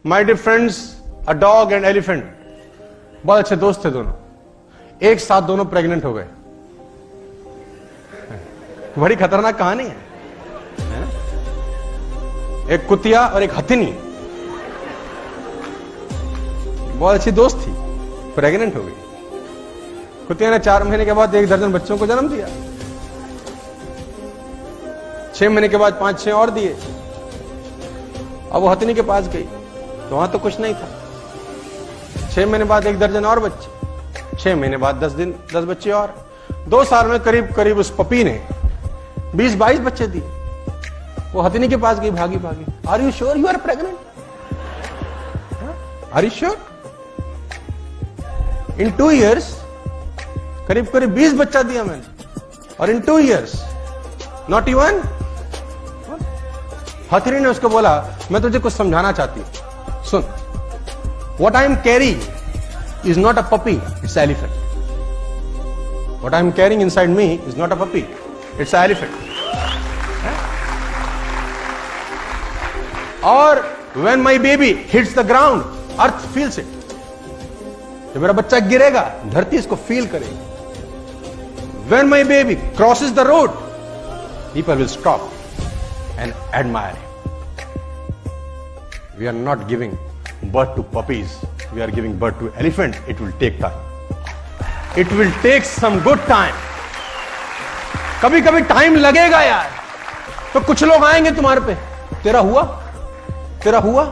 My dear friends, a dog and elephant, बहुत अच्छे दोस्त थे दोनों, एक साथ दोनों प्रेग्नेंट हो गए. बड़ी खतरनाक कहानी है. एक कुतिया और एक हथिनी, बहुत अच्छी दोस्त थी, प्रेग्नेंट हो गई. कुतिया ने 4 महीने के बाद 1 दर्जन बच्चों को जन्म दिया. 6 महीने के बाद 5-6 और दिए. अब वो हथिनी के पास गई तो वहां तो कुछ नहीं था. 6 महीने बाद 1 दर्जन और बच्चे, 6 महीने बाद 10 बच्चे और. 2 साल में करीब करीब उस पपी ने 20-22 बच्चे दिए. वो हथिनी के पास गई भागी भागी. Are you sure you are pregnant? Are you sure? In 2 years करीब करीब 20 बच्चा दिया मैंने, और इन 2 years नॉट इवन. हथिनी ने उसको बोला, मैं तुझे कुछ समझाना चाहती हूं, सुन. What I am carrying is not a puppy, it's an elephant. What I am carrying inside me is not a puppy, it's an elephant. और when my baby hits the ground, earth feels it. जब मेरा बच्चा गिरेगा, धरती इसको feel करेगी. When my baby crosses the road, people will stop and admire him. We are not giving birth to puppies, we are giving birth to elephant. It will take time, it will take some good time. कभी कभी time लगेगा यार. तो कुछ लोग आएंगे तुम्हारे पे, तेरा हुआ, तेरा हुआ,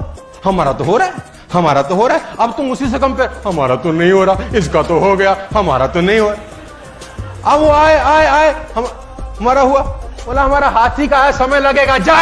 हमारा तो हो रहा है, हमारा तो हो रहा है. अब तुम उसी से कंपेयर, हमारा तो नहीं हो रहा, इसका तो हो गया, हमारा तो नहीं हो रहा. अब वो आए, हमारा हुआ, बोला हमारा हाथी का है, समय लगेगा. जा